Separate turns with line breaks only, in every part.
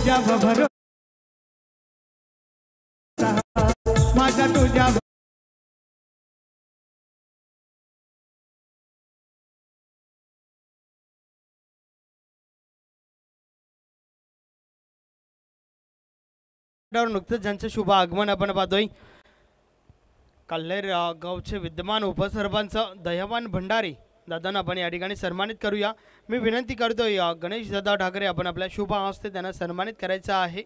तुझ्या भरोसा माझा तुझ्या नुकतंच ज्यांचं शुभ आगमन आपण पाहतोय कल्हेर गावचे विद्यमान उपसरपंच दयावान भंडारी दादांना आपण या ठिकाणी सन्मानित करूया। मी विनंती करतोय गणेश दादा ठाकरे आपण आपल्या शुभ हस्ते त्यांना सन्मानित करायचं आहे।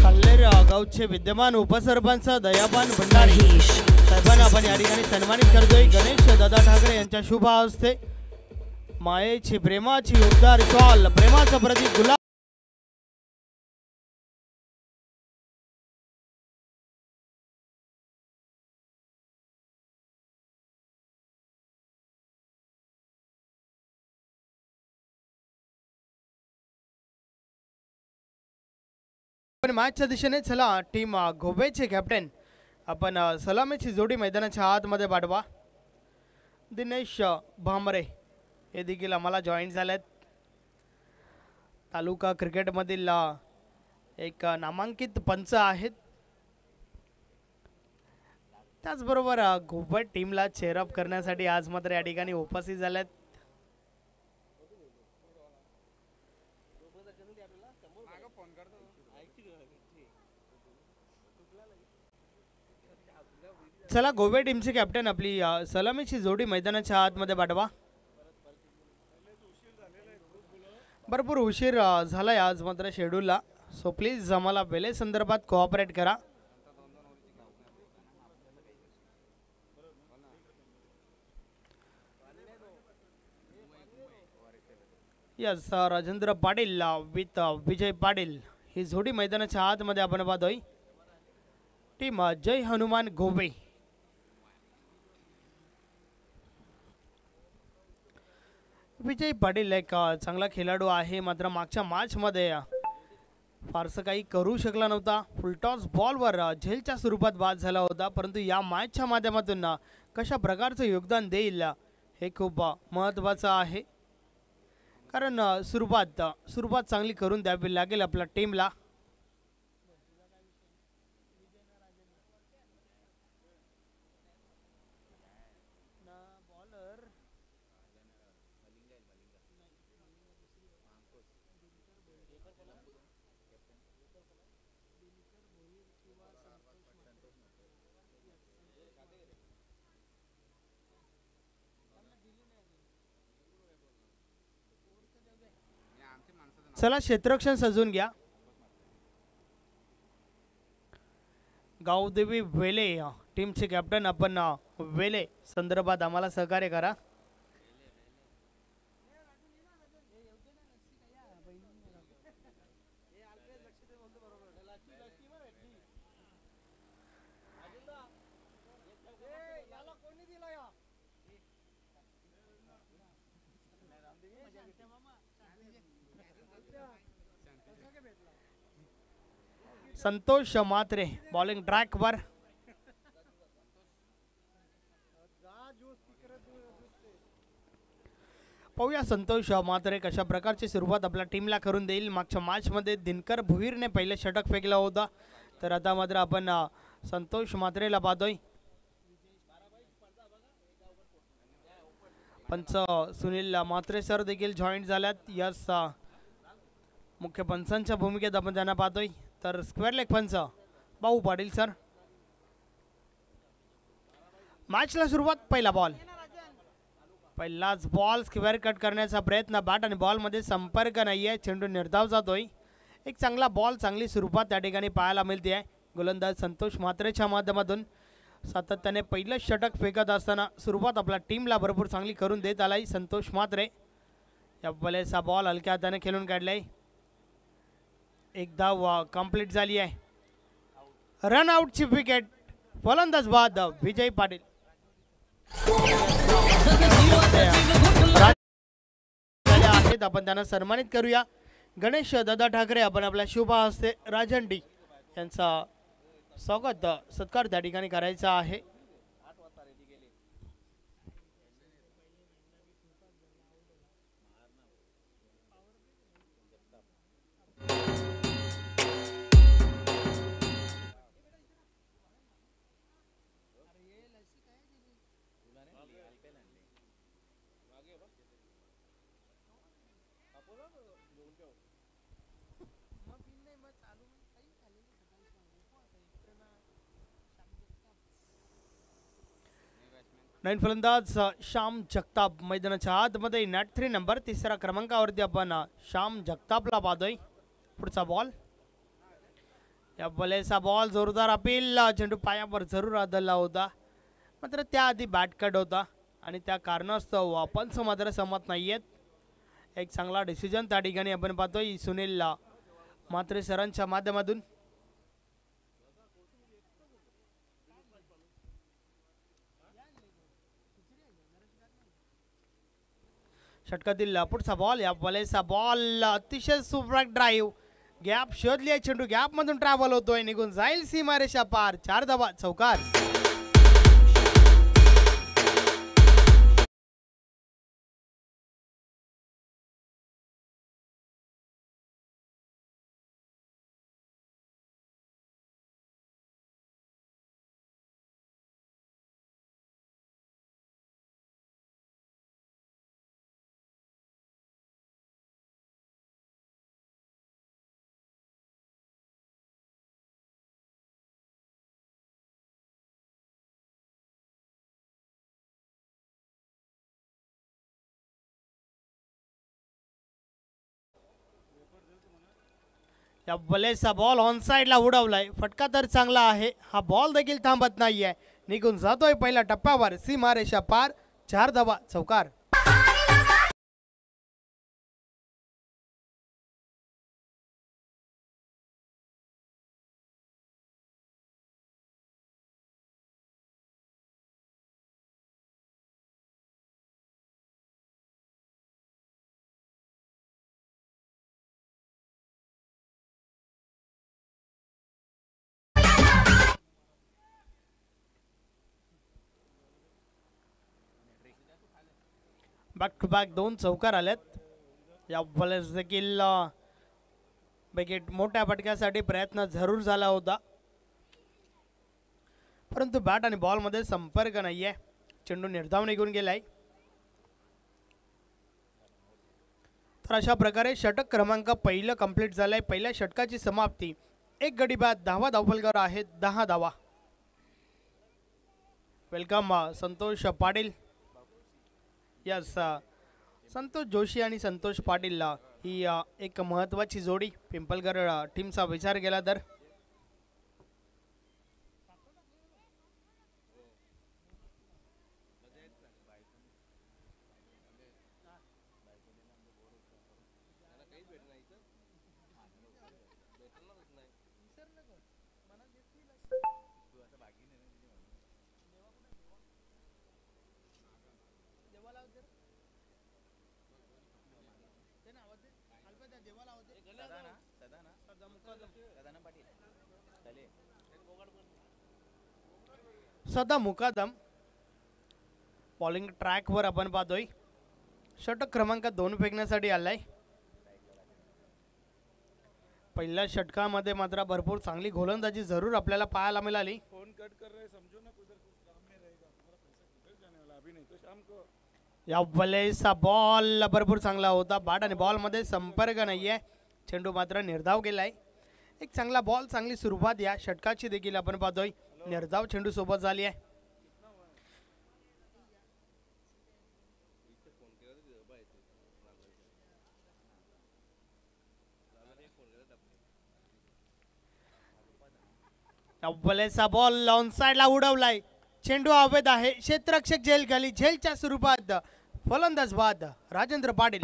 कल्हेर गावचे विद्यमान उपसरपंच दयावान भंडारी साहेबांना आपण या ठिकाणी सन्मानित करतोय गणेश दादा ठाकरे यांच्या शुभ हस्ते। मायेची प्रेमाची उद्धार शॉल प्रेमाचं प्रतीक गुलाब पण मॅचच्या दिशेने चला टीम गोव्याचे कॅप्टन आपण सलामीची जोडी मैदानाच्या आतमध्ये पाठवा। दिनेश भामरे हे देखील आम्हाला जॉईन झालेत। तालुका क्रिकेटमधील एक नामांकित पंच आहेत। त्याचबरोबर गोव्या टीमला चेअरअप करण्यासाठी आज मात्र या ठिकाणी उपस्थित झालेत। चला गोव्या टीमचे कॅप्टन आपली सलामीची जोडी मैदानाच्या आतमध्ये पाठवा। भरपूर उशीर झालाय आज मात्र शेड्यूलला, सो प्लीज आम्हाला वेळे संदर्भात कोऑपरेट करा। यस राजेंद्र पाटील विथ विजय पाटील ही जोडी मैदानाच्या आतमध्ये आपण पाहतोय। टीम जय हनुमान गोवे विजय पाटील एक चांगला खेळाडू आहे, मात्र मागच्या मॅचमध्ये फारसं काही करू शकला नव्हता। फुलटॉस बॉलवर झेलच्या स्वरूपात बाद झाला होता, परंतु या मॅचच्या माध्यमातून कशा प्रकारचं योगदान देईल हे खूप महत्त्वाचं आहे, कारण सुरुवात चांगली करून द्यावी लागेल आपल्या टीमला। चला क्षेत्ररक्षण सजून घ्या। गावदेवी वेले टीमचे कॅप्टन आपण वेले संदर्भात आम्हाला सहकार्य करा। संतोष मात्रे बॉलिंग ट्रॅक वर। पाहूया संतोष मात्रे कशा प्रकारची सुरुवात आपल्या टीमला करून देईल। मागच्या मॅच मध्ये दिनकर भुईरने पहिले षटक फेकला होता, तर आता मात्र आपण संतोष मात्रेला पाहतोय। पंच सुनील मात्रे सर देखील जॉईन झाल्यात। यस मुख्य पंचांच्या भूमिकेत आपण त्यांना पाहतोय, तर स्क्वेअर लेग पंच भाऊ पाटील सर। मॅचला सुरुवात पहिला बॉल, पहिलाच बॉल स्क्वेअर कट करण्याचा प्रयत्न, बॅट आणि बॉल मध्ये संपर्क नाहीये, चेंडू निर्धाव जातोय। एक चांगला बॉल चांगली सुरुवात त्या ठिकाणी पाहायला मिळते आहे। गोलंदाज संतोष मात्रेच्या माध्यमातून सातत्याने पहिलं षटक फेकत असताना सुरुवात आपल्या टीमला भरपूर चांगली करून देत आलाय संतोष मात्रे। या वेळेस बॉल हलक्या हाताने खेळून काढलाय, एक धाव कंप्लीट झाली आहे। रन आउटची विकेट, फलंदाज बाद विजय पाटील। आपण त्यांना सन्मानित करूया। गणेश दादा ठाकरे आपण आपल्या शुभ हस्ते राजंडी यांचा स्वागत सत्कार त्या ठिकाणी करायचा आहे. नवीन फलंदाज श्याम जगताप मैदानाच्या आतमध्ये नॅट 3 नंबर तिसऱ्या क्रमांकावरती आपण श्याम जगतापला पाहतोय. पुढचा बॉल या बॉलेचा बॉल जोरदार अपील चेंडू पायावर जरूर आदळला होता मात्र त्याआधी बॅट कट होता आणि त्या कारणास्तव आपण मात्र सहमत नाहीयेत. एक चांगला डिसिजन त्या ठिकाणी आपण पाहतोय सुनील म्हात्रे सरांच्या माध्यमातून. षटकातील पुढचा बॉल या बॉलेचा बॉल अतिशय सुपर ड्राईव्ह गॅप शोधली आहे. चेंडू गॅप मधून ट्रॅव्हल होतोय निघून जाईल सीमारेषा पार 4 धावा चौकार. या बॉलेचा बॉल ऑन साइडला उडवलाय. फटका तर चांगला आहे. हा बॉल देखील थांबत नाहीये निघून जातोय पहिल्या टप्प्यावर सीमारेषा पार 4 धावा चौकार. बॅक टू बॅक 2 चौकार आलेत. या बॉलर्स देखील विकेट मोठ्या फटक्यासाठी प्रयत्न जरूर झाला होता परंतु बॅट आणि बॉल मध्ये संपर्क नाहीये. चेंडू निर्धाव निघून गेलाय. तर अशा प्रकारे षटक क्रमांक पहिलं कंप्लीट झालंय. पहिल्या षटकाची समाप्ती. एक गडी बाद 10 धावफलकर आहेत 10 धावा. वेलकम संतोष पाटील. यस संतोष जोशी आणि संतोष पाटील ही एक महत्त्वाची जोडी पिंपलकर टीमचा विचार केला तर. सदा मुकादम बॉलिंग ट्रॅक वर आपण पाहतोय. षटक क्रमांक 2 फेकण्यासाठी आलाय. पहिल्या षटकामध्ये मात्र भरपूर चांगली गोलंदाजी जरूर आपल्याला पाहायला मिळाली. या बॉलेचा बॉल भरपूर चांगला होता. बॅट आणि बॉल मध्ये संपर्क नाहीये. चेंडू मात्र निर्धाव गेलाय. एक चांगला बॉल चांगली सुरुवात या षटकाची देखील आपण पाहतोय. निर्धाव चेंडू सोबत झाली आहे. बॉलेचा बॉल ऑन साइडला उडवलाय. चेंडू हवेत आहे. क्षेत्ररक्षक झेल खाली. झेलच्या स्वरूपात फलंदाज बाद राजेंद्र पाटील.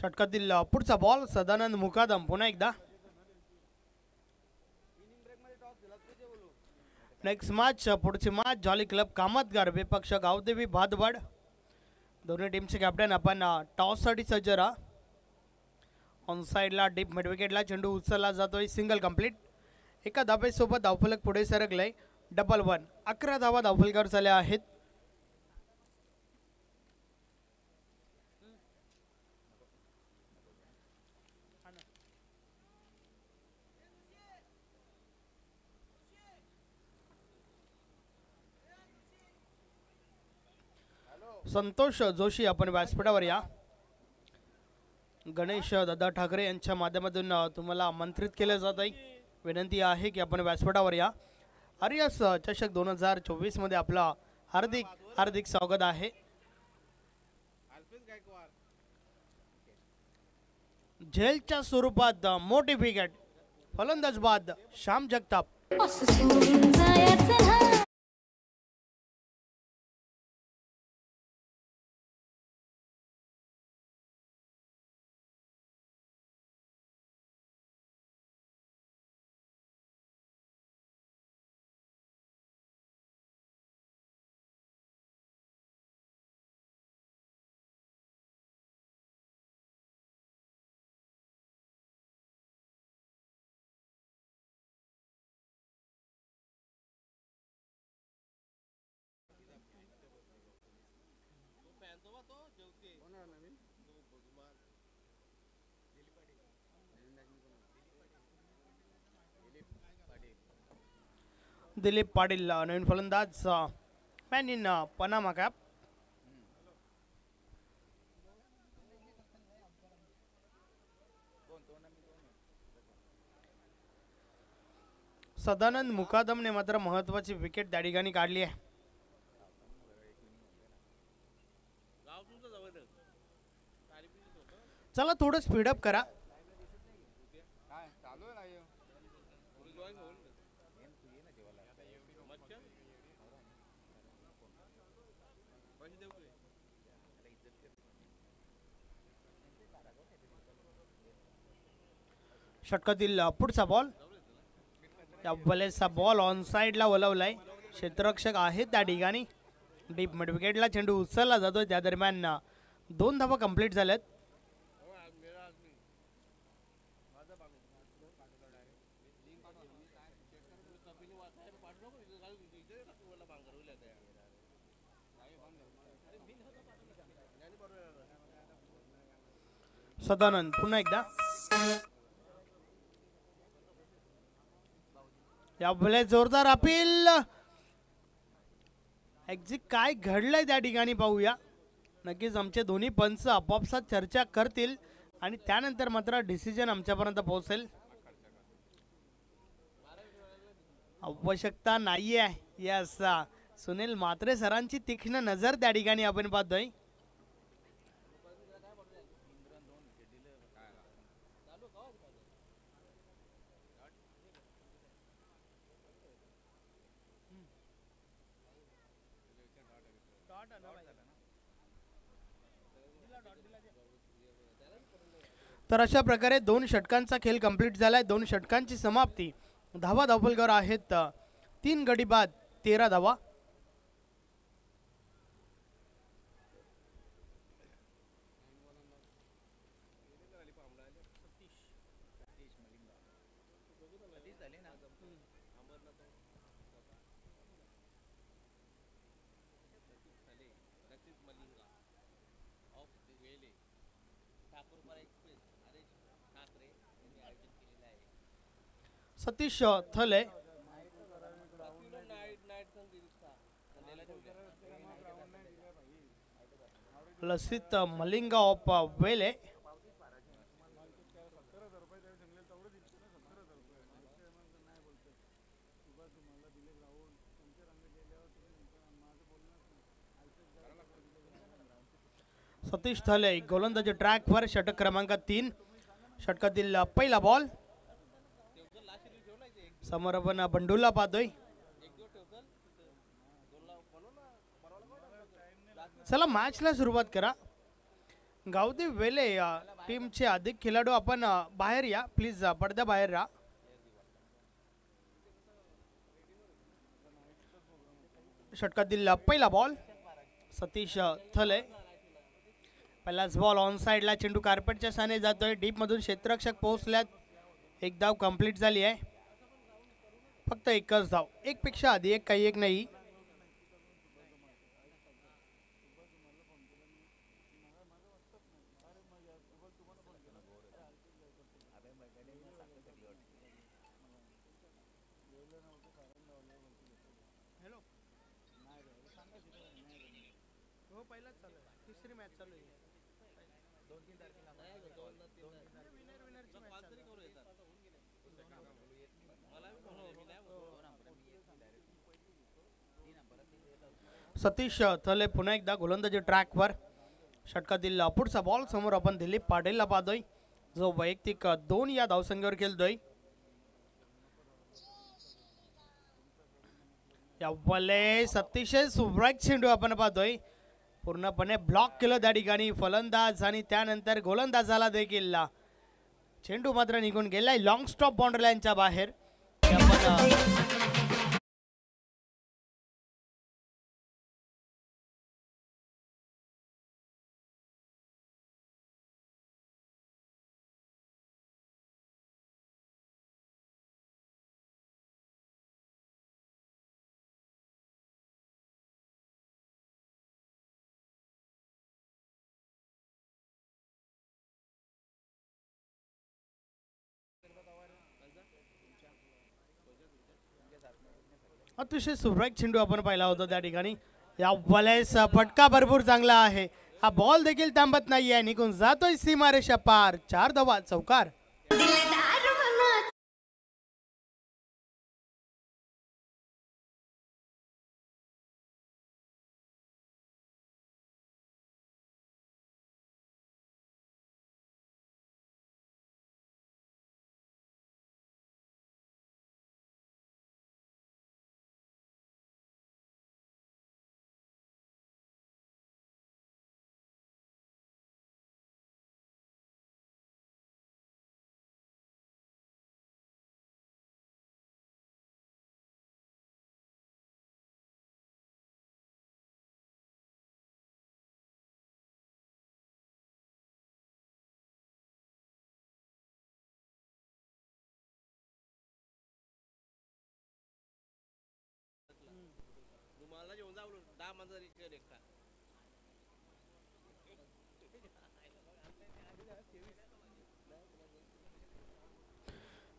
षटकातील पुढचा बॉल सदानंद मुकादम पुन्हा एकदा. नेक्स्ट मॅच पुढची मॅच जॉली क्लब कामतगार विपक्ष गावदेवी भादवड. दोन्ही टीमचे कॅप्टन आपण टॉससाठी सज्ज राहा. ऑन साईडला डीप मिड विकेटला चेंडू उचलला जातोय. Single complete. एका धाबेसोबत धावफलक पुढे सरकलंय. डबल 1. 11 धावा धावफलकावर झाल्या आहेत. संतोष जोशी आपण व्यासपीठावर या. गणेश दादा ठाकरे यांच्या माध्यमातून तुम्हाला आमंत्रित केलं जात आहे. विनंती आहे की आपण व्यासपीठावर या. आर्यस चषक 2024 मध्ये आपला हार्दिक हार्दिक स्वागत आहे. झेलच्या स्वरूपात मोठी विकेट. फलंदाज बाद श्याम जगताप. दिलीप पाटील नवीन फलंदाज man in Panama cap. Sadanand मुकादमने मात्र महत्वाची विकेट त्या ठिकाणी काढली आहे. चला थोडं स्पीडअप करा. षटकातील पुढचा बॉल. या बलेचा बॉल ऑन साईडला वलवलाय. क्षेत्ररक्षक आहेत त्या ठिकाणी. डीप मिड विकेटला चेंडू उचलला जातोय. त्या दरम्यान 2 धावा कंप्लीट झाल्यात. सदानंद पुन्हा एकदा. या भले जोरदार अपील. एक्झिट काय घडलंय त्या ठिकाणी पाहूया. नक्कीच आमचे दोन्ही पंच आपापसात चर्चा करतील आणि त्यानंतर मात्र डिसिजन आमच्यापर्यंत पोहोचेल. आवश्यकता नाहीये. यस, सुनील म्हात्रे सरांची तीक्ष्ण नजर त्या ठिकाणी आपण पाहतोय. तर अशा प्रकारे 2 षटकांचा खेळ कंप्लीट झालाय. 2 षटकांची समाप्ती. धावा धावफलकावर आहेत 3 गडी बाद 13 धावा. सतीश थले, लसित मलिंगा ऑफ वेले, सतीश थले गोलंदाजी ट्रॅकवर. षटक क्रमांक 3. षटकातील पहिला बॉल. समोर आपण बंडूला पाहतोय. चला मॅचला सुरुवात करा. गावदेवी वेले टीमचे अधिक खेळाडू आपण बाहेर या प्लीज, पडद्या बाहेर राहा. षटकातील पहिला बॉल सतीश थले. पहिलाच बॉल ऑन साइडला, चेंडू कार्पेटच्या साने जातोय. डीप मधून क्षेत्ररक्षक पोहोचल्यात. एक धाव कंप्लीट झाली आहे. फक्त एकच धाव, एक पेक्षा आधी एक, काही एक नाही. तिसरी मॅच चालू आहे. सतीश थले पुन्हा एकदा गोलंदाजी ट्रॅकवर. षटकातील पुढचा बॉल समोर आपण दिलीप पाटीलला पाहतोय, जो वैयक्तिक 2 या धावसंख्येवर खेळतोय. यावेळेस अतिशय सुरेख चेंडू आपण पाहतोय. पूर्णपणे ब्लॉक केलं त्या ठिकाणी फलंदाज आणि त्यानंतर गोलंदाजाला देखील. चेंडू मात्र निघून गेलाय लॉंग स्टॉप बाउंड्री लाईनच्या बाहेर. अतिशय सुरेख चेंडू आपण पाहिला होता त्या ठिकाणी. या वेळेस फटका भरपूर चांगला आहे. हा बॉल देखील थांबत नाहीये, निघून जातोय सीमारेषा पार. 4 धावा, चौकार.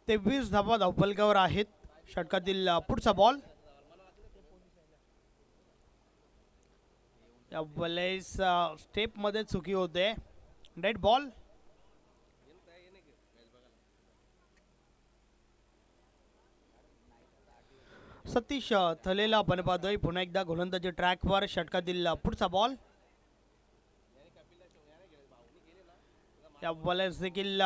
ते 20 धावा धावफलकावर आहेत. षटकातील पुढचा बॉल. यावेळेस स्टेप मध्ये चुकी होते. Dead ball. सतीश थलेला आपण पाहतोय पुन्हा एकदा गोलंदाजी ट्रॅकवर. षटकातील पुढचा बॉल. यावेळेस देखील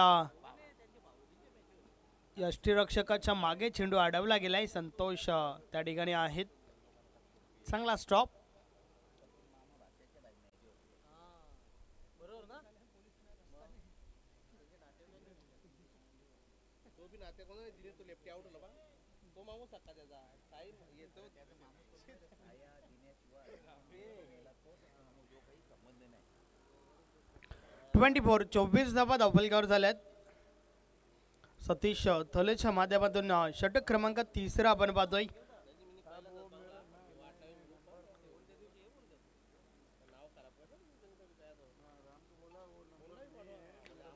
यष्टीरक्षकाच्या मागे चेंडू अडवला गेलाय. संतोष त्या ठिकाणी आहेत. चांगला स्टॉप. ट्वेंटी 24 धावा धावफलकावर झाल्यात. सतीश थलेच्या माध्यमातून षटक क्रमांक 3 आपण पाहतोय.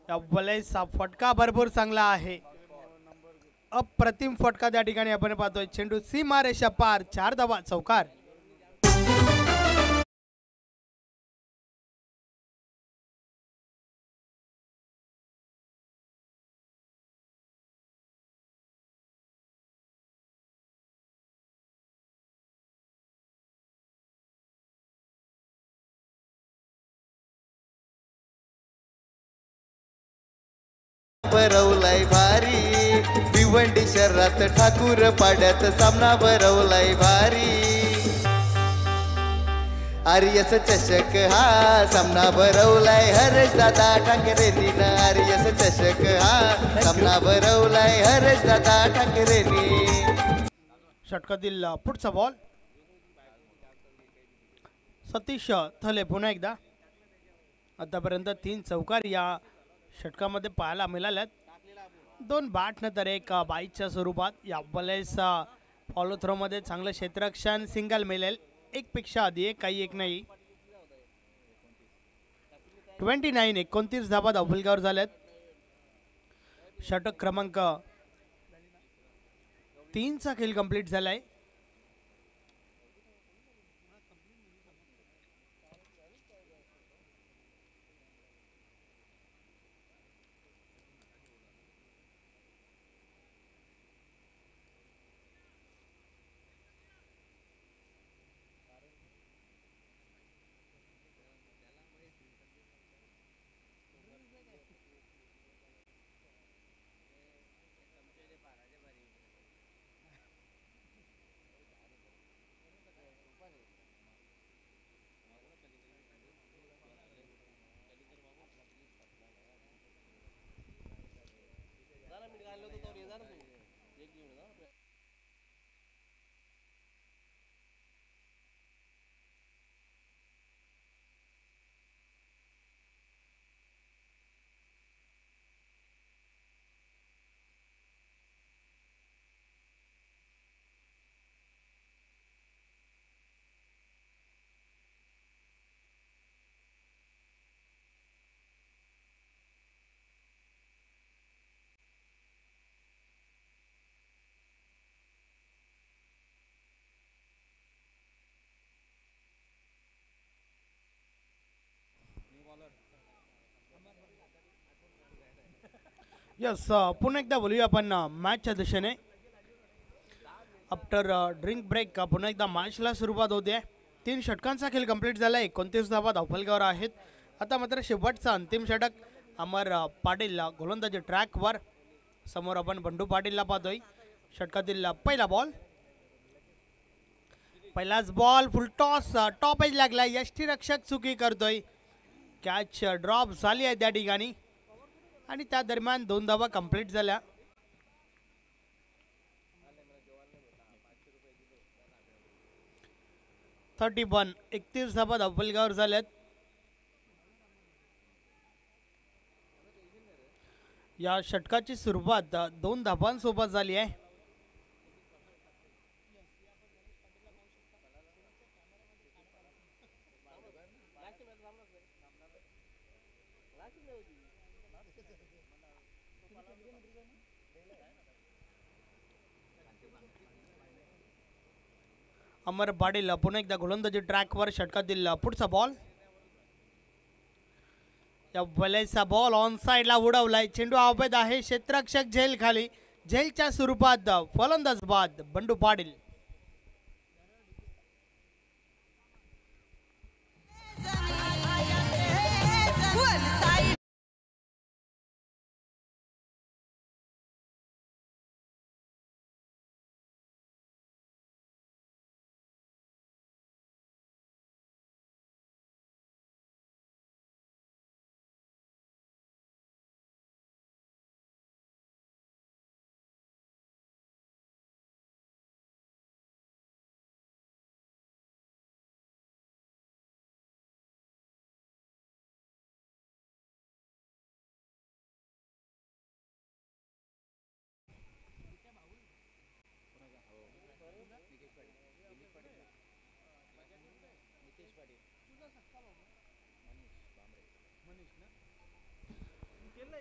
यावेळेस फटका भरपूर चांगला आहे. अप्रतिम फटका त्या ठिकाणी आपण पाहतोय. चेंडू सीमारेषा पार. 4 धावा, चौकार.
भरवलाय भारी भिवंडी शहरात ठाकूर पाड्यात सामना भरवलाय भारी. आर्यस चषक हा सामना भरवलाय हरेश दादा ठाकरेंनी आर्यस चषक हा सामना भरवलाय हरेश दादा ठाकरेंनी.
षटकातील पुढचा बॉल सतीश थले पुन्हा एकदा. आतापर्यंत 3 चौकार या षटकामध्ये पाहायला मिळाल्यात. 2 बॅट नंतर एक बाईच्या स्वरूपात. या बॉलेस फॉलो थ्रो मध्ये चांगलं क्षेत्ररक्षण सिंगल मिळेल. एक पेक्षा अधिक काही एक नाही. 29 धाबा धावफलकावर झाल्यात. षटक क्रमांक 3 चा खेळ कंप्लीट झालाय. यस पुन्हा एकदा बोलूया आपण मॅचच्या दिशेने. आफ्टर ड्रिंक ब्रेक पुन्हा एकदा मॅचला सुरुवात होते. 3 षटकांचा खेळ कंप्लीट झाला. 29 धावा धावफलकावर आहेत. आता मात्र शेवटचा अंतिम षटक. अमर पाटील गोलंदाजी ट्रॅकवर. समोर आपण बंडू पाटीलला पाहतोय. षटकातील पहिला बॉल. पहिलाच ball full toss top edge लागला. यष्टीरक्षक चुकी करतोय. कॅच ड्रॉप झाली आहे त्या ठिकाणी आणि त्या दरम्यान 2 धावा कंप्लीट झाल्या. थर्टी 31 धावा धावफलकावर झाल्यात. या षटकाची सुरुवात 2 धावांसोबत झाली आहे. अमर पाटील पुन्हा एकदा गोलंदाजी ट्रॅकवर. षटकातील पुढचा बॉल. या बॉलेचा बॉल ऑन साइडला उडवलाय. चेंडू अवैध आहे. क्षेत्ररक्षक झेल खाली. झेलच्या स्वरूपात फलंदाज बाद बंडू पाटील.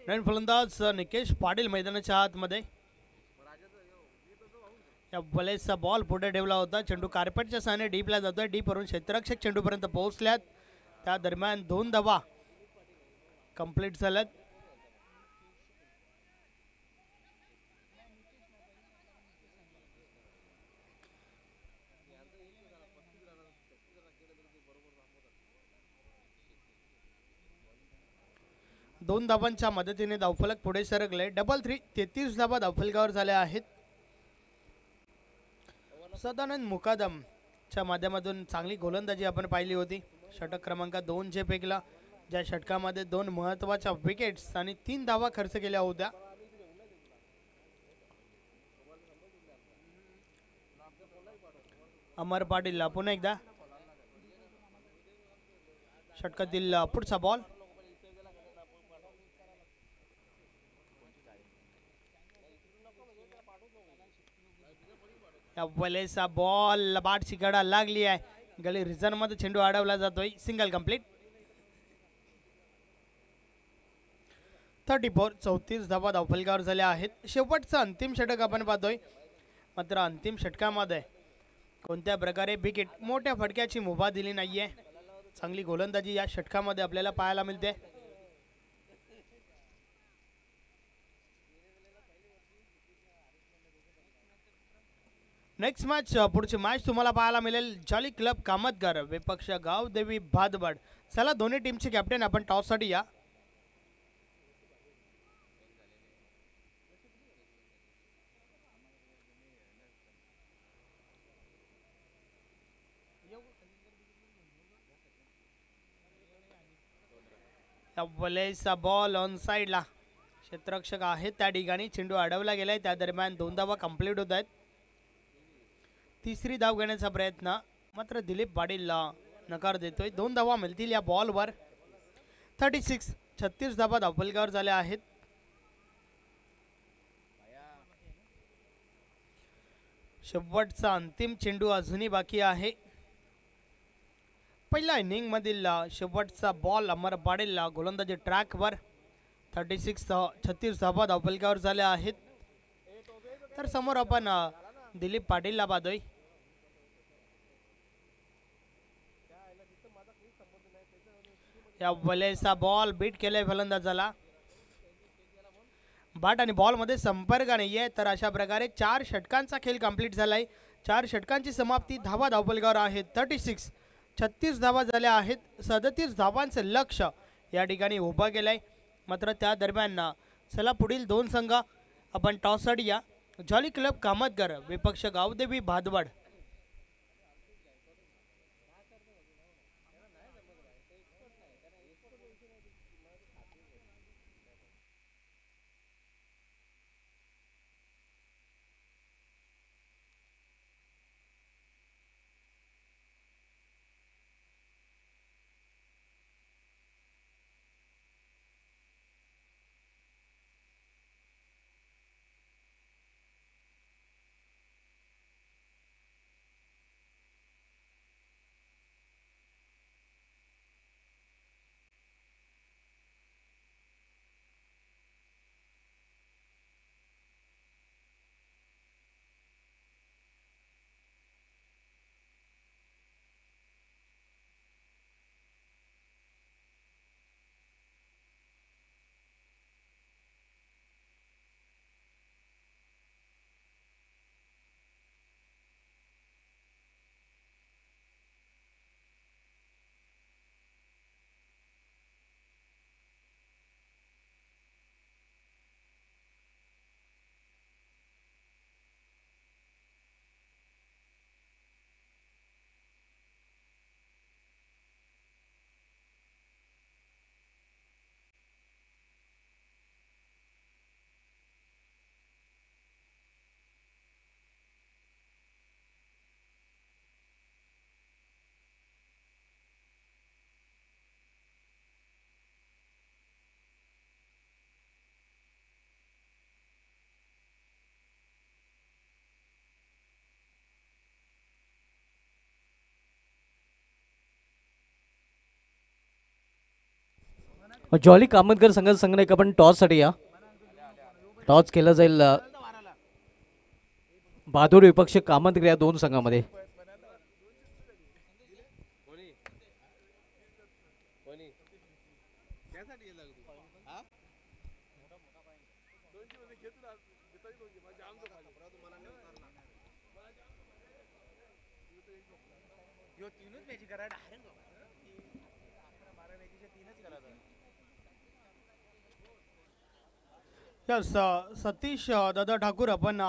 नवीन फलंदाज निकेश पाटील मैदानाच्या आतमध्ये. या बॉलेचा बॉल पुढे ठेवला होता. चेंडू कार्पेटच्या साने डीपला जातोय. डीप वरून क्षेत्ररक्षक चेंडूपर्यंत पोहोचल्यात. त्या दरम्यान 2 धावा कंप्लीट झाल्यात. दोन धावांच्या मदतीने धावफलक पुढे सरकले. 33 धावा धावफलकावर झाल्या आहेत. सदानंद मुकादम च्या माध्यमातून चांगली गोलंदाजी आपण पाहिली होती. षटक क्रमांक 2 जे फेकला, ज्या षटकामध्ये 2 महत्त्वाच्या विकेट्स आणि 3 धावा खर्च केल्या होत्या. अमर पाटील पुन्हा एकदा षटकातील पुढचा बॉल. वेलेसा बॉल बाटची गडा लागली आहे. गली रिझन मध्ये चेंडू अडवला जातोय. Single complete. 34 34 धावा धावफलकावर झाल्या आहेत. शेवटचं अंतिम षटक आपण पाहतोय. मात्र अंतिम षटकामध्ये कोणत्या प्रकारे विकेट मोठ्या फटक्याची मुभा दिली नाहीये. चांगली गोलंदाजी या षटकामध्ये आपल्याला पाहायला मिळते. नेक्स्ट मॅच पुढची मॅच तुम्हाला पाहायला मिळेल जॉली क्लब कामतगर विपक्ष गावदेवी भादबड. चला दोन्ही टीमचे कॅप्टन आपण टॉससाठी या. वलेसा बॉल ऑन साइडला. क्षेत्ररक्षक आहेत त्या ठिकाणी. चेंडू अडवला गेलाय. त्या दरम्यान 2 धावा कंप्लीट होत आहेत. तिसरी धाव घेण्याचा प्रयत्न मात्र दिलीप पाटील नकार देतोय. 2 धावा मिळतील या बॉलवर. 36 36 धावा धावफलकावर झाल्या आहेत. शेवटचा अंतिम चेंडू अजूनही बाकी आहे. पहिल्या इनिंग मधील शेवटचा बॉल अमर पाटील गोलंदाजी ट्रॅकवर. 36 36 धावा धावफलकावर झाल्या आहेत. तर समोर आपण दिलीप पाटीलला पाहतोय. या वलेसा बॉल बीट केलाय फलंदाजाला. बॅट आणि बॉल मध्ये संपर्क नाहीये. तर अशा प्रकारे 4 षटकांचा खेळ कंप्लीट झालाय. 4 षटकांची समाप्ती धावा धावफलकावर आहेत. 36 36 धावा झाल्या आहेत. 37 धावांचं लक्ष या ठिकाणी उभा केलंय. मात्र त्या दरम्यान चला पुढील 2 संघ आपण टॉससाठी या. जॉली क्लब कामतगर विपक्ष गावदेवी भादबड.
जॉली कामतगर संघाचा संघटक आपण टॉससाठी या. टॉस केलं जाईल बहादूर विपक्ष कामतगर या 2 संघामध्ये.
यस सतीश दादा ठाकूर आपण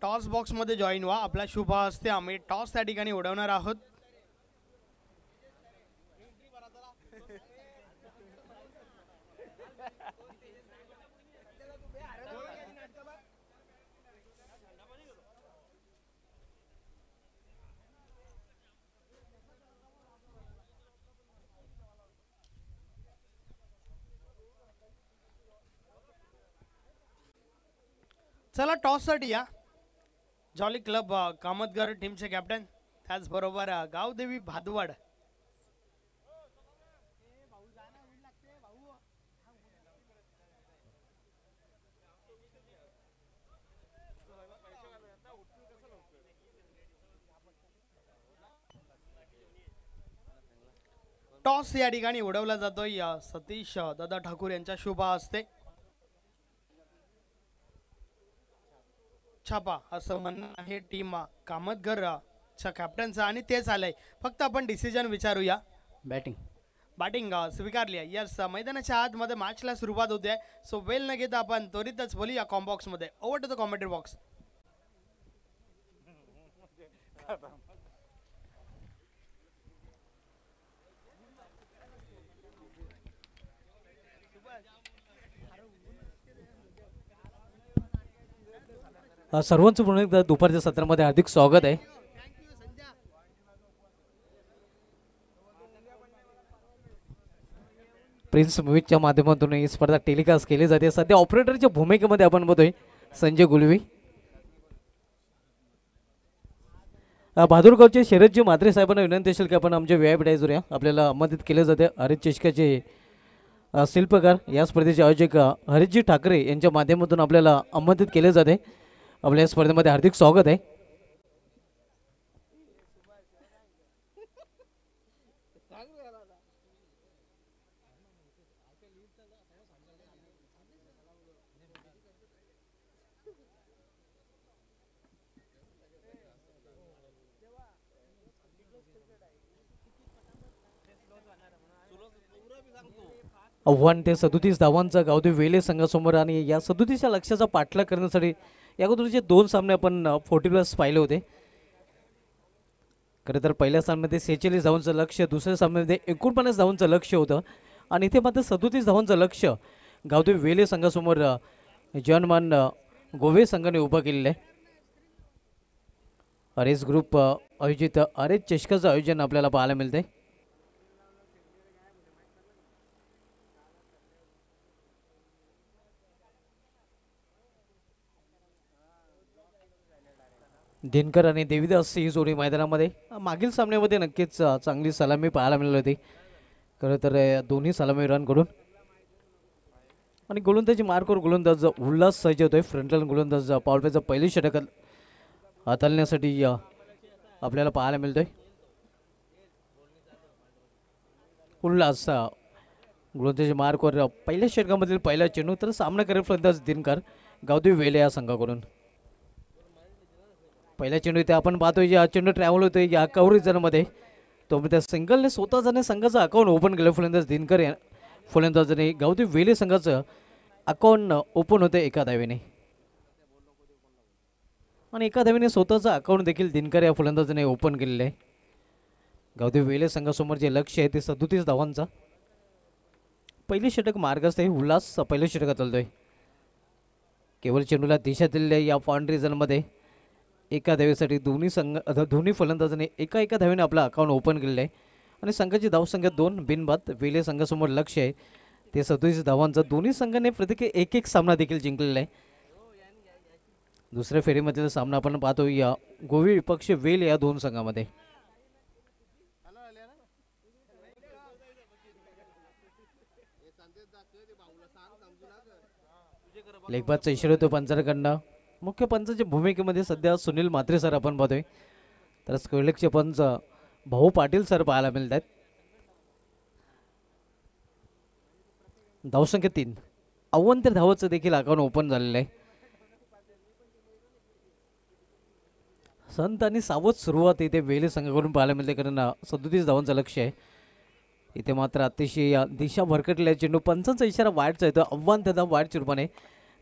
टॉस बॉक्स मध्ये जॉईन व्हा. आपला शुभ हस्ते आम्ही टॉस त्या ठिकाणी उडवणार आहोत. चला टॉससाठी या जॉली क्लब कामतगर टीमचे कॅप्टन त्याचबरोबर गावदेवी भादवाड. टॉस या ठिकाणी उडवला जातोय सतीश दादा ठाकूर यांच्या शुभ हस्ते. छापा असं म्हणणं आहे टीम कामतगर च्या कॅप्टनचं आणि तेच आलंय. फक्त आपण डिसिजन विचारूया.
बॅटिंग
बॅटिंग स्वीकारली आहे. यस मैदानाच्या आतमध्ये मॅचला सुरुवात होते. सो वेल न घेता आपण त्वरितच बोलूया कॉम्बॉक्स मध्ये. Over to the commentary box.
सर्वांचं पुन्हा एकदा दुपारच्या सत्रामध्ये हार्दिक स्वागत आहे. प्रिन्स मूवीजच्या माध्यमातून ही स्पर्धा टेलिकास्ट केली जाते. सध्या ऑपरेटरच्या भूमिकेमध्ये आपण बघतोय संजय गुलवी. बहादूरगावचे शरदजी म्हात्रे साहेबांना विनंती असेल की आपण आमच्या व्यायाम डायजोऱ्या आपल्याला आमंत्रित केले जाते. हरित चषकाचे शिल्पकार या स्पर्धेचे आयोजक हरितजी ठाकरे यांच्या माध्यमातून आपल्याला आमंत्रित केले जाते. आपल्या या स्पर्धेमध्ये हार्दिक स्वागत आहे. आव्हान ते 37 धावांचा गावदेवी वेले संघासमोर आणि या 37 लक्ष्याचा पाठलाग करण्यासाठी या अगोदरचे 2 सामने आपण 40+ पाहिले होते. खरं तर पहिल्या सामन्यामध्ये 46 धावांचं लक्ष्य, दुसऱ्या सामन्यामध्ये 49 धावांचं लक्ष्य होतं आणि इथे मात्र 37 धावांचं लक्ष्य गावदेवी वेले संघासमोर जॉनमान गोवे संघाने उभं केलेलं आहे. आरएस ग्रुप आयोजित आरएस चषकाचं आयोजन आपल्याला पाहायला मिळतंय. दिनकर आणि देवीदास ही जोडी मैदानामध्ये मागील सामन्यामध्ये नक्कीच चांगली सलामी पाहायला मिळाली होती. खरं तर दोन्ही सलामी रनकडून आणि गोलंदाजी मार्कवर गोलंदाज उल्हास सज्ज होतोय. फ्रंटलाईन गोलंदाज पॉवरप्लेचं पहिली षटक हाताळण्यासाठी आपल्याला पाहायला मिळतोय. उल्हास गोलंदाजी मार्कवर पहिल्या षटकामधील पहिला चेंडू, तर सामना करेल फलंदाज दिनकर गावदेवी वेले या संघाकडून. पहिला चेंडू इथे आपण पाहतोय हा चेंडू ट्रॅव्हल होतोय या कव्हरेजमध्ये. तो त्या सिंगलने स्वतः जाणे संघाचं अकाउंट ओपन केलं फलंदाज दिनकर या फलंदाजाने. गावदेवी वेले संघाचं अकाउंट ओपन होतं एका धावेने आणि एका धावेने स्वतःचं अकाउंट देखील दिनकर या फलंदाजाने ओपन केलेलं आहे. गावदेवी वेले संघासमोर जे लक्ष आहे ते 37 धावांचा. पहिली षटक मार्गस्थ आहे. उल्हास पहिलं षटक चालतोय. केवळ चेंडूला दिशा दिलेल्या या फाउंड्री झोनमध्ये एका धावेसाठी दोन्ही फलंदाजांनी एका धावेने आपलं अकाउंट ओपन केलेलं आहे आणि संघाची धावसंख्या 2 बिनबाद. वेले संघासमोर लक्ष आहे ते 37 धावांचं. दोन्ही संघाने प्रत्येकी एक सामना देखील जिंकलेला आहे. दुसऱ्या फेरीमधील सामना आपण पाहतो या गोवी विपक्ष वेल या 2 संघामध्ये. लेगबाजचा इशारा होतो पंचाकडनं. मुख्य पंचाच्या भूमिकेमध्ये सध्या सुनील म्हात्रे सर आपण पाहतोय, तर स्क्वेअरलेगचे पंच भाऊ पाटील सर पाहायला मिळत आहेत. धावसंख्या 3. 59 धावाचं देखील अकाउंट ओपन झालेलं आहे. संत आणि सावध सुरुवात इथे वेले संघाकडून पाहायला मिळते, कारण 37 धावांचं लक्ष आहे. इथे मात्र अतिशय दिशा भरकटलेल्या चेंडू पंचांचा इशारा वाईटचा येतो. आव्हान त्या वाईटच्या रूपाने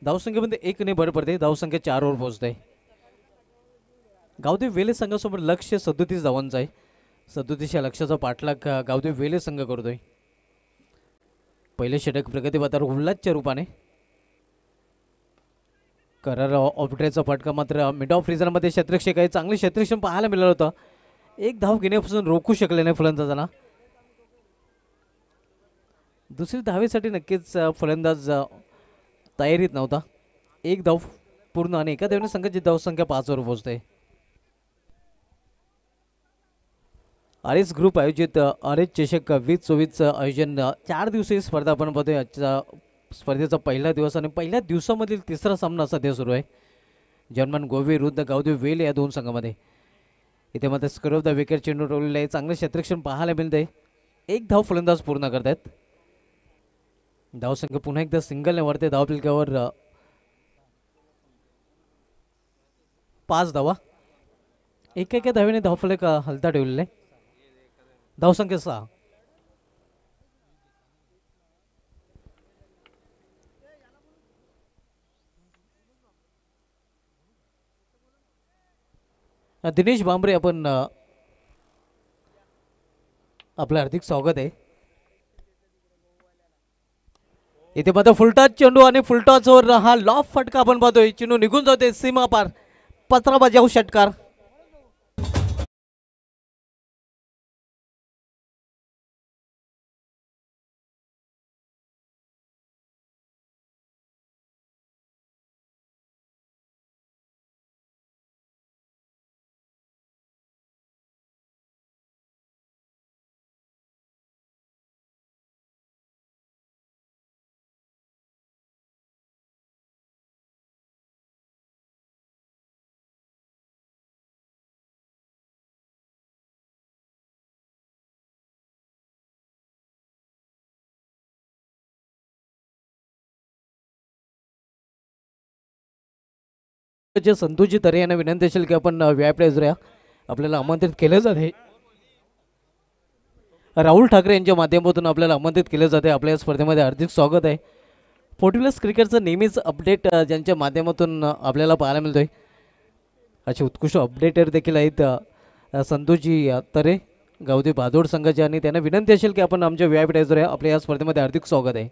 धावसंख्येमध्ये 1 ने भर पडते. धावसंख्या 4 वर पोहोचते. गावदेवी वेले संघासमोर लक्ष 37 धावांचं आहे. 37 या लक्ष्याचा पाठलाग गावदेवी वेले संघ करतोय. पहिले षटक प्रगतीपथावर उल्हासच्या रूपाने. करार ऑपरेटरचा फटका मात्र मिड ऑफ रिझनमध्ये क्षेत्ररक्षक आहे. चांगले क्षेत्ररक्षण पाहायला मिळालं होतं. 1 धाव घेण्यापासून रोखू शकले नाही फलंदाजांना. दुसरी धावेसाठी नक्कीच फलंदाज तयारीत नव्हता. 1 धाव पूर्ण आणि एका धावेने संघाची धावसंख्या 5 वर पोहोचते. आरएस ग्रुप आयोजित आरएस चषक 2024 आयोजन 4 दिवसीय स्पर्धा आपण पाहतोय. आजच्या स्पर्धेचा पहिला दिवस आणि पहिल्या दिवसामधील तिसरा सामना सध्या सुरू आहे. जर्मन गोवे विरुद्ध गावदेव वेल या दोन संघामध्ये. इथे मात्र स्क्वेअर ऑफ द विकेट चेंडू रोवलेला आहे. चांगलं क्षेत्ररक्षण पाहायला मिळतंय. एक धाव फलंदाज पूर्ण करतात. धावसंख्या पुन्हा एकदा सिंगलने वाढते. धावफलकावर 5 धावा. एका धावेने धावफलक हलता ठेवलेला आहे. धावसंख्या 6. दिनेश बांबरे आपण आपलं हार्दिक स्वागत आहे. इथे मात्र फुलटॉस चेंडू आणि फुलटॉसवर हा लॉफ फटका आपण पाहतोय. चेंडू निघून जाते सीमा पार. 15 बजाव षटकार. जे संतोषजी तरे यांना विनंती असेल की आपण व्यायाम जरूया आपल्याला आमंत्रित केलं जाते. राहुल ठाकरे यांच्या माध्यमातून आपल्याला आमंत्रित केलं जाते. आपल्या स्पर्धेमध्ये हार्दिक स्वागत आहे. 40+ क्रिकेटचं नेहमीच अपडेट ज्यांच्या माध्यमातून आपल्याला पाहायला मिळतोय. असे उत्कृष्ट अपडेटर देखील आहेत संतोषजी तरे गावदेव भादोड संघाचे आणि त्यांना विनंती असेल की आपण आमच्या व्यायाम जरूया. आपल्या या स्पर्धेमध्ये हार्दिक स्वागत आहे.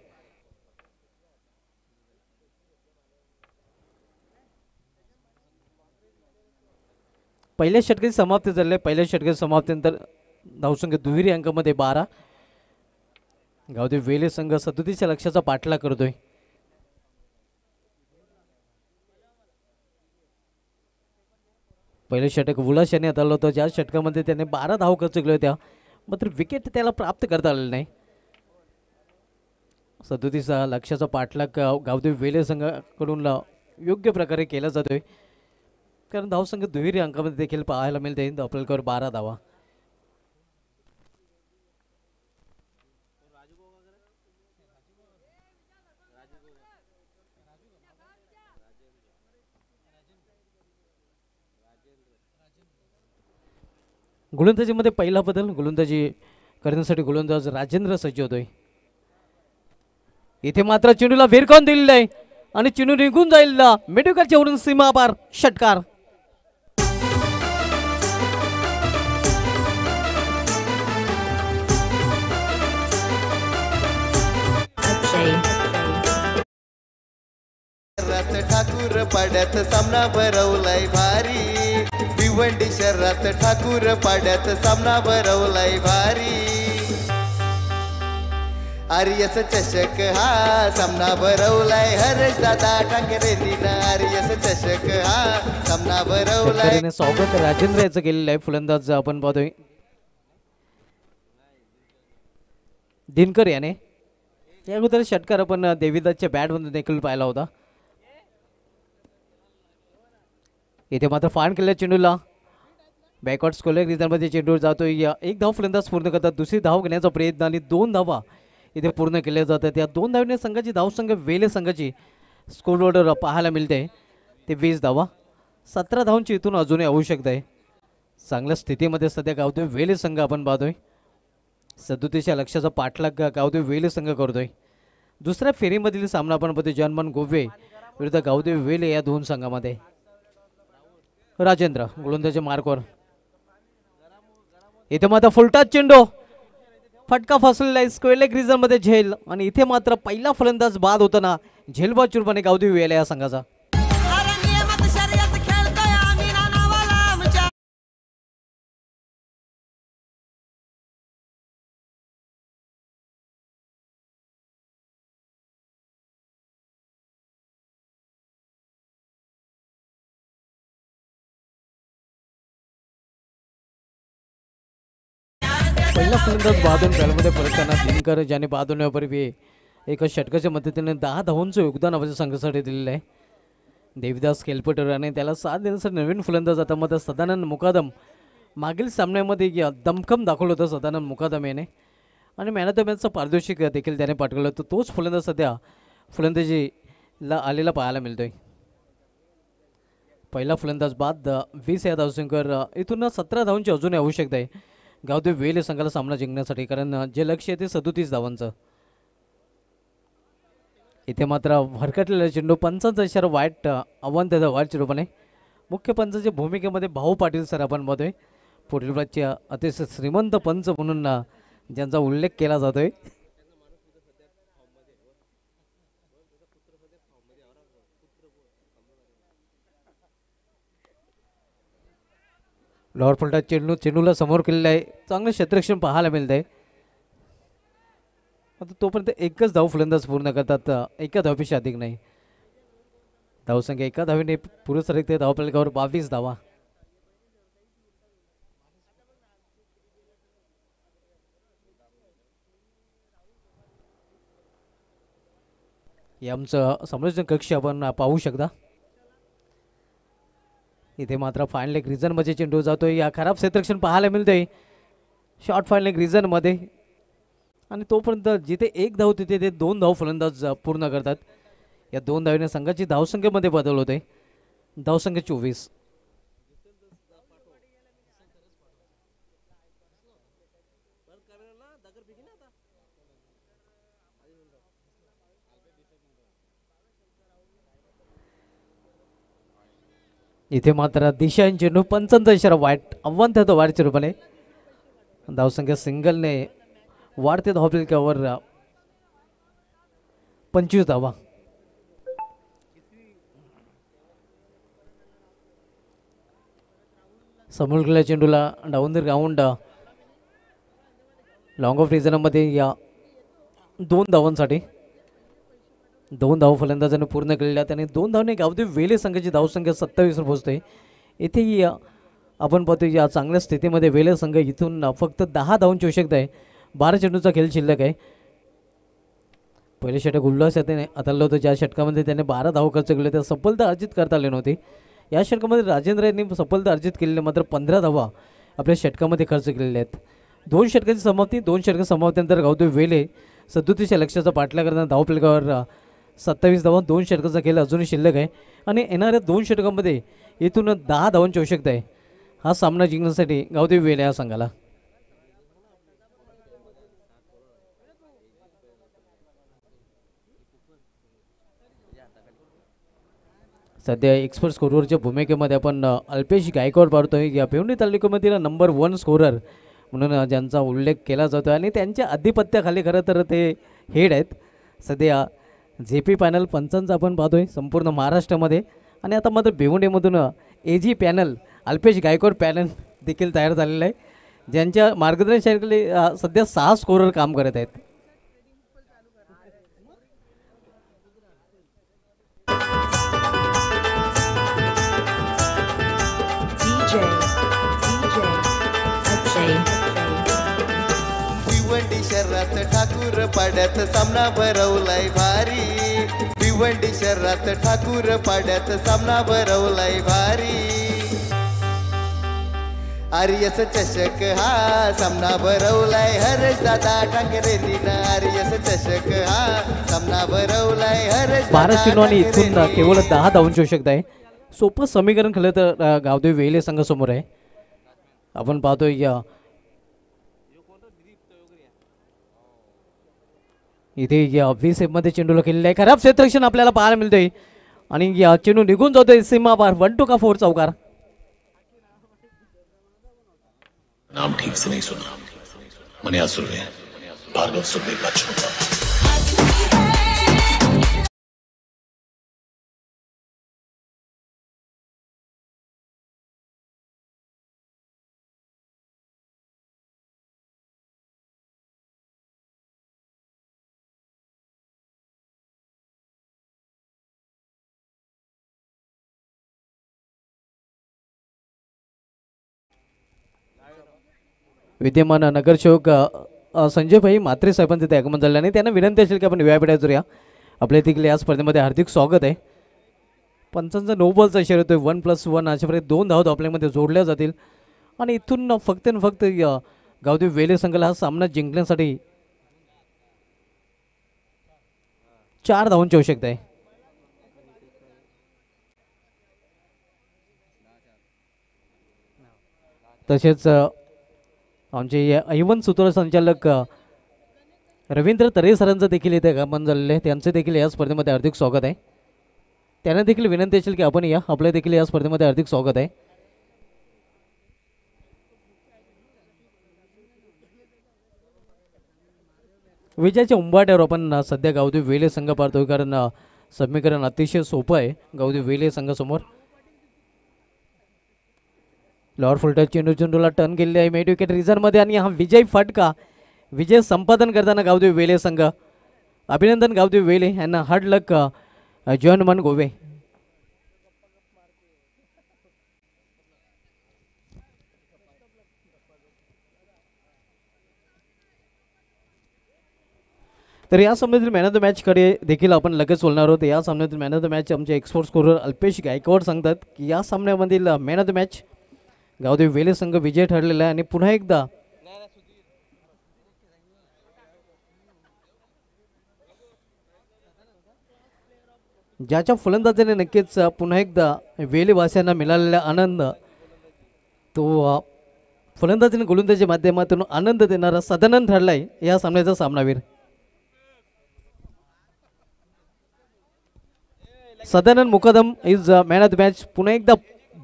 पहिल्या षटकाची समाप्ती झाली आहे. पहिल्या षटकाची समाप्तीनंतर धावसंख्या दुहेरी अंकामध्ये 12. गावदेव वेले संघ 37 लक्षाचा पाठलाग करतोय. पहिलं षटक उल्हास यांनी हाताळलं होतं. ज्या षटकामध्ये त्याने 12 धाव खर्च केल्या होत्या मात्र विकेट त्याला प्राप्त करता आलेलं नाही. 37 लक्षाचा पाठलाग गावदेव वेले संघाकडून योग्य प्रकारे केला जातोय. कारण धावसंख्या दुहेरी अंकामध्ये देखील पाहायला मिळते. धावफलकावर 12 धावा. गोलंदाजीमध्ये पहिला बदल. गोलंदाजी करण्यासाठी गोलंदाज राजेंद्र सज्ज होतोय. इथे मात्र चेंडूला भिरकावून दिलेला आहे आणि चेंडू निघून जाईल मेडिकलच्या वरून सीमा पार. षटकार.
ठाकूर पाड्यात सामना भरवलाय भारी. भिवंडी शहरात ठाकूर पाड्यात सामना भरवलाय भारी. आर्यस चषक हा सामना भरवलाय हर्ष दादा ठाकरेंनी. आर्यस चषक हा सामना भरवलाय.
स्वागत राजेंद्र याचं केलेलं आहे. फलंदाज आपण पाहतोय दिनकर याने. या अगोदर षटकार आपण देवीदासच्या बॅटमधून देखील पाहिला होता. इथे मात्र फान केलेल्या चेंडूला बॅकवर्ड स्कोलर रिझनमध्ये चेंडू जातोय. एक धाव फलंदाज पूर्ण करतात. दुसरी धाव घेण्याचा प्रयत्न आणि 2 धावा इथे पूर्ण केल्या जातात. या 2 धावने संघाची धावसंख्या वेले संघाची स्कोरबोर्डवर पाहायला मिळते ते 20 धावा. 17 धावांची इथून अजूनही आवश्यकता आहे. चांगल्या स्थितीमध्ये सध्या गावदेव वेले संघ आपण पाहतोय. 37 लक्षाचा पाठलाग गावदेव वेले संघ करतोय. दुसऱ्या फेरीमधील सामना आपण पाहतोय जर्मन गोवे विरुद्ध गावदेव वेले या दोन संघामध्ये. राजेंद्र गोलंदाजी मार्कवर. इथे मात्र फुलटॉस चेंडू फटका फसलेला आहे. स्क्वेअर लेग रिजनमध्ये झेल आणि इथे मात्र पहिला फलंदाज बाद होताना झेलबा चुरपणे गावदेव वेले या संघाचा. पहिला फलंदाज बहादूर बॅलमध्ये परतताना दिनकर ज्याने बहादूरपूर्वी एका षटकाच्या मदतीने 10 धावांचं योगदान आपल्या संघासाठी दिलेलं आहे. देविदास खेलपटर आणि त्याला साथ देण्यासाठी नवीन फलंदाज आता मध्ये सदानंद मुकादम. मागील सामन्यामध्ये दमखम दाखवलं होतं सदानंद मुकादम याने आणि मॅन ऑफ द मॅचचा पारितोषिक देखील त्याने पाठवलं होतं. तोच फलंदाज सध्या फलंदाजीला आलेला पाहायला मिळतोय. पहिला फलंदाज बाद 20 या धावसंख्येवर इथून 17 धावांची अजूनही आवश्यकता आहे गावदेव वेल संघाला सामना जिंकण्यासाठी, कारण जे लक्ष्य आहे ते 37 धावांचं. इथे मात्र भरकटलेला चेंडू पंचांचा इशारा वाईट आव्हान त्याचा वाईट रूपाने. मुख्य पंचाच्या भूमिकेमध्ये भाऊ पाटील सर आपण बघतोय. पुढील बॅचचे अतिशय श्रीमंत पंच म्हणून ज्यांचा उल्लेख केला जातोय. लॉर फलटा चेंडूला समोर केलेला आहे. चांगलं क्षेत्ररक्षण पाहायला मिळत आहे. आता तोपर्यंत एकच धाव फलंदाज पूर्ण करतात, एका धावपेक्षा अधिक नाही. धावसंख्या एका धावीने पुरुष सरकते. धावफलकावर 22 धावा. आमचं समालोचन कक्ष आपण पाहू शकता. इथे मात्र फायनल एक रिझनमध्ये चेंडू जातोय. या खराब क्षेत्ररक्षण पाहायला मिळतंय शॉर्ट फायनल एक रिझनमध्ये. आणि तोपर्यंत जिथे एक धाव तिथे ते 2 धाव फलंदाज पूर्ण करतात. या 2 धावीने संघाची धावसंख्येमध्ये बदल होते. धावसंख्या 24. इथे मात्र दिशा चेंडू पंचांचा इशारा वाईट आव्हान त्याचं वाढच्या रूपाने. धावसंख्या सिंगलने वाढते धावफलकावर 25 धावा. समोर गेल्या चेंडूला down the ground long off रिझनमध्ये या 2 धावांसाठी 2 धाव फलंदाजाने पूर्ण केलेल्या. त्याने 2 धावने गावदेव वेले संघाची धावसंख्या 27 वर पोहोचते. इथे आपण पाहतो या चांगल्या स्थितीमध्ये वेले संघ इथून फक्त 10 धावांची आवश्यकता आहे. 12 चेंडूचा खेळ शिल्लक आहे. पहिले षटक उल्हास याने हाताळलं होतं, ज्या षटकामध्ये त्याने 12 धाव खर्च केले, त्या सफलता अर्जित करता आली नव्हती. या षटकामध्ये राजेंद्र यांनी सफलता अर्जित केलेल्या मात्र 15 धावा आपल्या षटकामध्ये खर्च केलेल्या आहेत. 2 षटकांची समाप्ती. 2 षटक समाप्तीनंतर गावदेव वेले 37 लक्ष्याचा पाठलाग करताना धावफलकावर 27 धावा. 2 षटकाचा खेळ अजूनही शिल्लक आहे आणि येणाऱ्या 2 षटकांमध्ये इथून 10 धावांची आवश्यकता आहे हा सामना जिंकण्यासाठी गावदेव वेले या संघाला. सध्या एक्सपर्ट स्कोररच्या भूमिकेमध्ये आपण अल्पेश गायकवाड पाहतोय. या पेवणी तालुक्यामधील नंबर 1 स्कोरर म्हणून ज्यांचा उल्लेख केला जातो आणि त्यांच्या आधिपत्याखाली खरं तर ते हेड आहेत. सध्या JP पॅनल पंचांचा आपण पाहतोय संपूर्ण महाराष्ट्रामध्ये. आणि आता मात्र भिवंडीमधून AG panel Alpesh Gaikwad panel देखील तयार झालेलं आहे, ज्यांच्या मार्गदर्शनाखाली सध्या 6 स्कोरर काम करत आहेत.
भिवंडी शहरात ठाकूर पाड्यात सामना भरवलाय भारी. भिवंडी शहरात ठाकूर पाड्यात सामना भरवलाय भारी. आर्यस चषक हा सामना भरवलाय हर्ष दादा ठाकरेंनी. आर्यस चषक हा सामना भरवलाय हर्ष
12 चेंडू आणि इथून केवळ 10 धावांची आवश्यकता आहे. सोपं समीकरण खेळलं तर गावदेव वेले संघासमोर आहे. आपण पाहतोय या इथे या 20 मध्ये चेंडूला केलेलं आहे. खराब क्षेत्ररक्षण आपल्याला पाहायला मिळतंय आणि या चेंडू निघून जातोय सीमा पार. 1 का 4 चौकार.
नाम ठीक से नहीं सुना. मन्या सुर्वे, भार्गव सुर्वे का छोटा.
विद्यमान नगरसेवक संजयभाई म्हात्रे साहेबांचं तिथे आगमन झालं आणि त्यांना विनंती असेल की आपण व्यायापीठावर या आपल्या तिकडे या स्पर्धेमध्ये हार्दिक स्वागत आहे. पंचांचा नो बॉलचा इशारा होतोय 1+1 अशा प्रकारे 2 धावा आपल्यामध्ये जोडल्या जातील आणि इथून फक्त आणि फक्त गावदेव वेले संघाला हा सामना जिंकण्यासाठी 4 धावांची आवश्यकता आहे. तसेच आमचे ऐवन सूत्रसंचालक रवींद्र तरे सरांचं देखील इथे आगमन झालेलं आहे. त्यांचं देखील या स्पर्धेमध्ये हार्दिक स्वागत आहे. त्यांना देखील विनंती असेल की आपण या आपल्या देखील या स्पर्धेमध्ये हार्दिक स्वागत आहे. विजयाच्या उंबाट्यावर आपण सध्या गावदेव वेले संघ पाहतोय कारण समीकरण अतिशय सोपं आहे गावदेव वेले संघासमोर. लॉर फुलटच चेंडूला टर्न केलेली आहे मेट विकेट रिझनमध्ये आणि हा विजय फटका विजय संपादन करताना गावदेव वेले संघ. अभिनंदन गावदेव वेले यांना हार्ड लक जॉन मन गोवे. तर या सामन्यातील मॅन ऑफ द मॅचकडे देखील आपण लगेच बोलणार आहोत. या सामन्यातील मॅन ऑफ द मॅच आमचे एक्सपोर्ट स्कोरर अल्पेश गायकवाड सांगतात की या सामन्यामधील man of the match Gavdev Vele संघ विजय ठरलेला आहे आणि पुन्हा एकदा ज्याच्या फलंदाजाने नक्कीच पुन्हा एकदा वेलेवासियांना मिळालेला आनंद तो फलंदाजीने गोलंदाजीच्या माध्यमातून आनंद देणारा सदानंद ठरला आहे या सामन्याचा सामनावीर. Sadanand Mukadam is man of the match. पुन्हा एकदा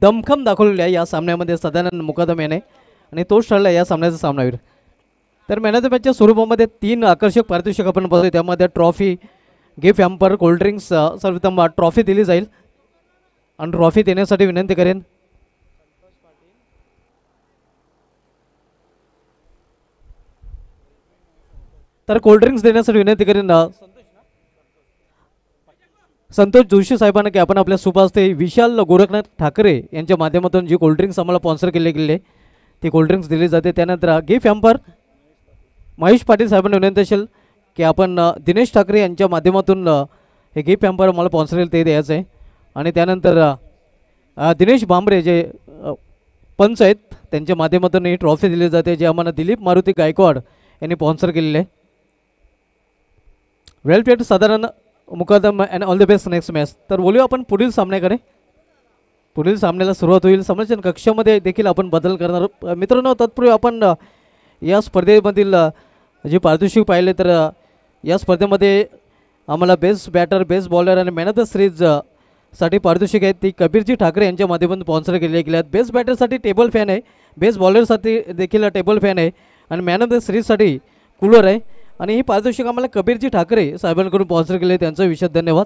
दमखम दाखवलेली आहे या सामन्यामध्ये सदानंद मुकादम याने आणि तोच ठरला या सामन्याचा सामनावीर. तर मॅन ऑफ द मॅचच्या स्वरूपामध्ये 3 आकर्षक पारितोषिक आपण बघतोय. त्यामध्ये ट्रॉफी, गिफ्ट हॅम्पर, कोल्ड्रिंक्स सर्वप्रथम ट्रॉफी दिली जाईल आणि ट्रॉफी देण्यासाठी विनंती करेन तर कोल्ड्रिंक्स देण्यासाठी विनंती करेन संतोष जोशी साहेबांना की आपण आपल्या सुपास्ते विशाल गोरखनाथ ठाकरे यांच्या माध्यमातून जी कोल्ड्रिंक्स आम्हाला स्पॉन्सर केले गेले ती कोल्ड्रिंक्स दिली जाते. त्यानंतर गिफ्ट हॅम्पर महेश पाटील साहेबांना विनंती असेल की आपण दिनेश ठाकरे यांच्या माध्यमातून हे गिफ्ट हॅम्पर मला स्पॉन्सर केलं ते द्यायचं आहे. आणि त्यानंतर दिनेश भांबरे जे पंच आहेत त्यांच्या माध्यमातून ही ट्रॉफी दिली जाते जे आम्हाला दिलीप मारुती गायकवाड यांनी स्पॉन्सर केलेले आहे. वेल प्लेड साधारण Mukadam and all the best next match. तर बोलूया आपण पुढील सामन्याकडे. पुढील सामन्याला सुरुवात होईल. समालोचन कक्षामध्ये देखील आपण बदल करणार मित्रांनो. तत्पूर्वी आपण या स्पर्धेमधील जे पारितोषिक पाहिले तर या स्पर्धेमध्ये आम्हाला बेस्ट बॅटर, बेस्ट बॉलर आणि मॅन ऑफ द सिरीज साठी पारितोषिक आहेत ती कबीरजी ठाकरे यांच्या माध्यमातून स्पॉन्सर केले गेले आहेत. बेस्ट बॅटरसाठी टेबल फॅन आहे, बेस्ट बॉलरसाठी देखील टेबल फॅन आहे आणि मॅन ऑफ द सिरीजसाठी कूलर आहे. आणि ही पारितोषिक आम्हाला कबीरजी ठाकरे साहेबांकडून स्पॉन्सर केले त्यांचा विशेष धन्यवाद.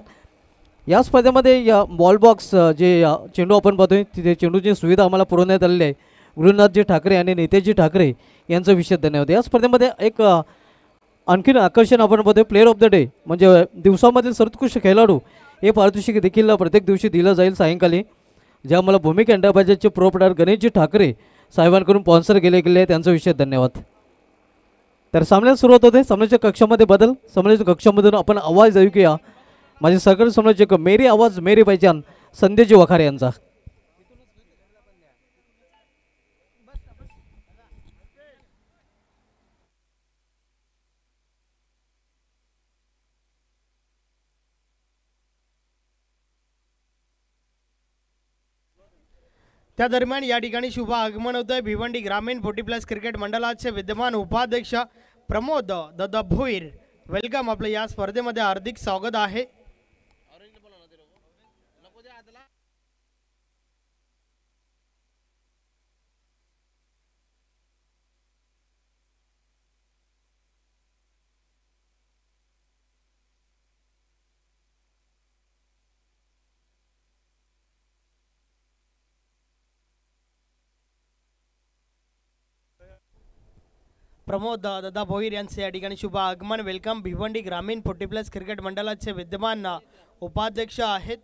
या स्पर्धेमध्ये या बॉल बॉक्स जे चेंडू आपण पाहतोय तिथे चेंडूची सुविधा आम्हाला पुरवण्यात आलेली आहे. गुरुनाथजी ठाकरे आणि नितेशजी ठाकरे यांचं विशेष धन्यवाद. या स्पर्धेमध्ये एक आणखीन आकर्षण आपण पाहतोय प्लेअर ऑफ द डे म्हणजे दिवसामधील सर्वोत्कृष्ट खेळाडू हे पारितोषिक देखील प्रत्येक दिवशी दिलं जाईल सायंकाळी. जे आम्हाला भूमिका एंटरप्राइजेसचे प्रोप्रायटर गणेशजी ठाकरे साहेबांकडून स्पॉन्सर केले गेले त्यांचं विशेष धन्यवाद. तर सामन्याला सुरुवात होते. सामन्याच्या कक्षामध्ये बदल. सामन्याच्या कक्षामधून आपण आवाज ऐकूया माझे सगळे समालोचक मेरी आवाज मेरी पहचान संदेशजी वखारे यांचा.
त्या दरम्यान या ठिकाणी शुभ आगमन होतंय भिवंडी ग्रामीण 40+ क्रिकेट मंडळाचे विद्यमान उपाध्यक्ष प्रमोद दत्त भोईर. वेलकम, आपलं या स्पर्धेमध्ये हार्दिक स्वागत आहे. प्रमोद दादा भोईर यांचे या ठिकाणी शुभ आगमन. वेलकम. भिवंडी ग्रामीण 40+ क्रिकेट मंडळाचे विद्यमान उपाध्यक्ष आहेत.